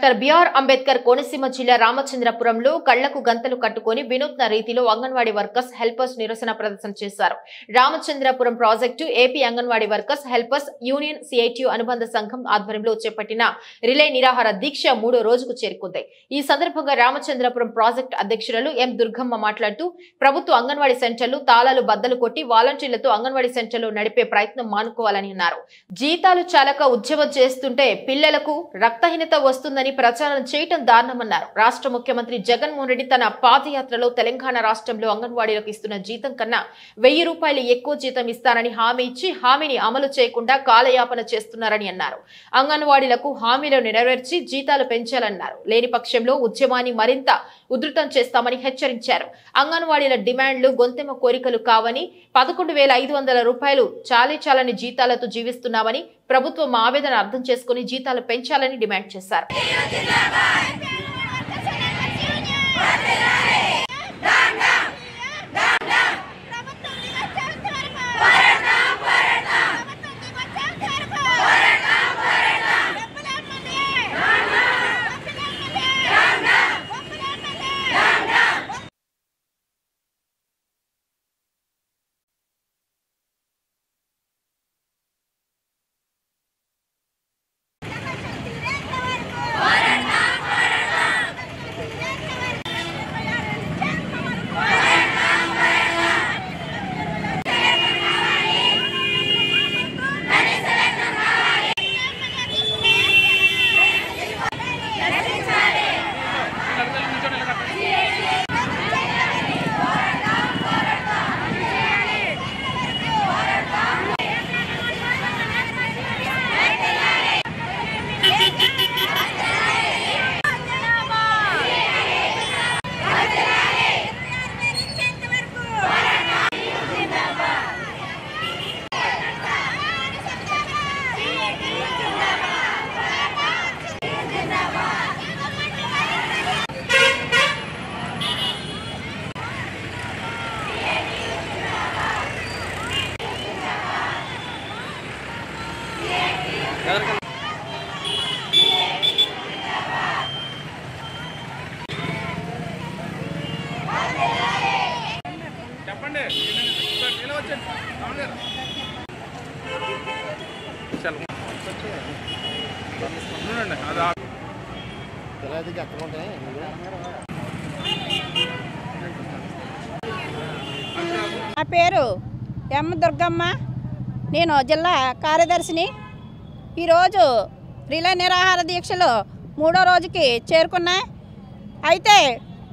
Doctor BR Ambedkar Konaseema జిల్లా రామచంద్రపురంలో కళ్లకు గంతలు కట్టుకుని వినూత్న రీతిలో అంగన్వాడీ వర్కర్స్ హెల్పర్స్ నిరసన ప్రదర్శన చేశారు. Ramachandrapuram project AP anganwadi workers helpers union CITU అనుబంధ సంఘం ఆధ్వర్యంలో చేపట్టిన రిలే నిరాహార దీక్ష 3వ రోజుకు చేరుకుంది. ఈ సందర్భంగా రామచంద్రపురం ప్రాజెక్టు అధ్యక్షురాలు ఎం దుర్గమ్మ మాట్లాడుతూ ప్రభుత్వ అంగన్వాడీ సెంటర్లు తాళాలు బద్దలు కొట్టి వాలంటీర్లతో అంగన్వాడీ సెంటర్లు నడిపే ప్రయత్నం మానుకోవాలని అన్నారు. జీతాలు చాలక ఉద్యమం చేస్తుంటే పిల్లలకు రక్తహీనత వస్తుందని ప్రచారం చేయటం దారుణమన్నారు. రాష్ట్ర ముఖ్యమంత్రి జగన్మోహన్ రెడ్డి తన పాదయాత్రలో తెలంగాణ రాష్ట్రంలో అంగన్వాడీలకు ఇస్తున్న జీతం కన్నా 1000 రూపాయలు ఎక్కువ జీతం ఇస్తానని హామీ ఇచ్చి హామీని అమలు చేయకుండా కాలయాపన చేస్తున్నారని అన్నారు. అంగన్వాడీలకు హామీలు నెరవేర్చి జీతాలు పెంచాలన్నారు. లేని పక్షంలో ఉద్యమాన్ని మరింత ఉధృతం చేస్తామని హెచ్చరించారు. అంగన్వాడీల డిమాండ్లు గొంతెమ్మ కోరికలు కావని 11,500 రూపాయలు చాలని జీతాలతో జీవిస్తున్నామని ప్రభుత్వం ఆవేదన అర్థం చేసుకుని జీతాలు పెంచాలని డిమాండ్ చేశారు. నా పేరు ఎం దుర్గమ్మ. నేను జిల్లా కార్యదర్శిని. ఈరోజు రిలే నిరాహార దీక్షలు 3వ రోజుకి చేరుకున్నాయి. అయితే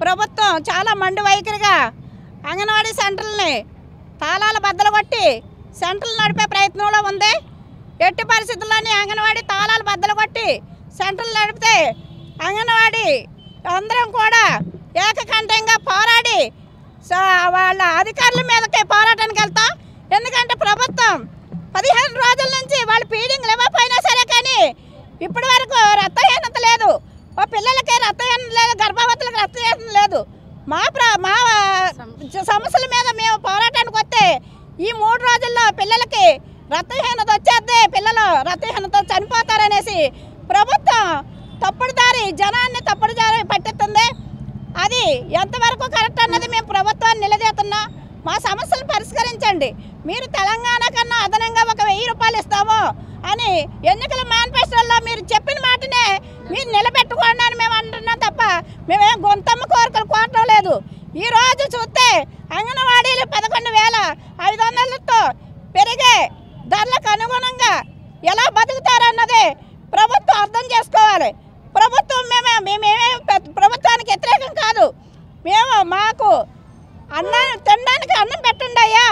ప్రభుత్వం చాలా మండు వైఖరిగా అంగన్వాడీ సెంటర్లని తాళాల బద్దలు కొట్టి సెంటర్లు నడిపే ప్రయత్నంలో ఉంది. ఎట్టి పరిస్థితుల్లోని అంగన్వాడీ తాళాలు బద్దలు కొట్టి సెంటర్లు నడిపితే అంగన్వాడీ అందరం కూడా ఏకకంఠంగా పోరాడి వాళ్ళ అధికారుల మీదకి పోరాటానికి వెళ్తాం. ఎందుకంటే ప్రభుత్వం 15 రోజుల నుంచి వాళ్ళు ఫీడింగ్లు ఇవ్వకపోయినా సరే కానీ ఇప్పటి వరకు రక్తహీనత లేదు. ఓ పిల్లలకి రక్తహీనత లేదు, గర్భవతులకు రక్తహీనత లేదు. మా సమస్యల మీద మేము పోరాటానికి వస్తే ఈ 3 రోజుల్లో పిల్లలకి రక్తహీనత వచ్చేస్తే పిల్లలు రక్తహీనత చనిపోతారనేసి ప్రభుత్వం జనాన్ని తప్పుడు దారి పట్టిస్తుంది. అది ఎంతవరకు కరెక్ట్ అన్నది మేము ప్రభుత్వాన్ని నిలదీస్తున్నాం. మా సమస్యలు పరిష్కరించండి. మీరు తెలంగాణ కన్నా అదనంగా 1000 రూపాయలు ఇస్తాము అని ఎన్నికల మేనిఫెస్టోలో మీరు చెప్పిన మాటనే మీరు నిలబెట్టుకోండి అని మేము అంటున్నాం తప్ప మేమేం గొంతమ్మ కోరికలు కోరటం లేదు. ఈరోజు చూస్తే అంగన్వాడీలు 11,500తో పెరిగే ధరలకు అనుగుణంగా ఎలా బతుకుతారన్నది ప్రభుత్వం అర్థం చేసుకోవాలి. మేమేమే ప్రభుత్వానికి వ్యతిరేకం కాదు. మాకు తినడానికి అన్నం పెట్టండి అయ్యా,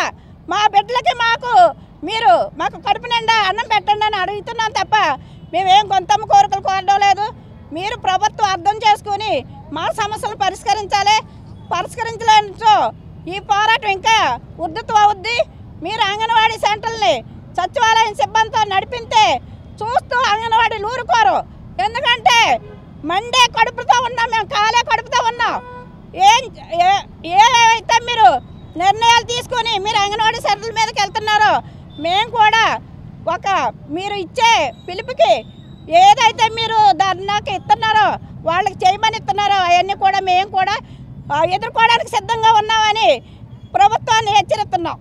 మా బిడ్డలకి మాకు కడుపు నిండా అన్నం పెట్టండి అని అడుగుతున్నాం తప్ప మేమేం గొంతమ్మ కోరికలు కోరడం లేదు. మీరు ప్రభుత్వం అర్థం చేసుకుని మా సమస్యలు పరిష్కరించలేనిచో ఈ పోరాటం ఇంకా ఉధృతం అవుద్ది. మీరు అంగన్వాడీ సెంటర్ని సచివాలయం సిబ్బందితో నడిపితే చూస్తూ అంగన్వాడీలు ఊరుకోరు. ఎందుకంటే మండే కడుపుతో ఉన్నాం, మేము కాలే కడుపుతో ఉన్నాం. ఏవైతే మీరు నిర్ణయాలు తీసుకొని మీరు అంగన్వాడీ సెంటర్ల మీదకి వెళ్తున్నారో మేము కూడా మీరు ఇచ్చే పిలుపుకి ఏదైతే మీరు ధర్నాకి ఇస్తున్నారో వాళ్ళకి చేయమని ఇస్తున్నారో అవన్నీ కూడా మేము కూడా ఎదుర్కోవడానికి సిద్ధంగా ఉన్నామని ప్రభుత్వాన్ని హెచ్చరిస్తున్నాం.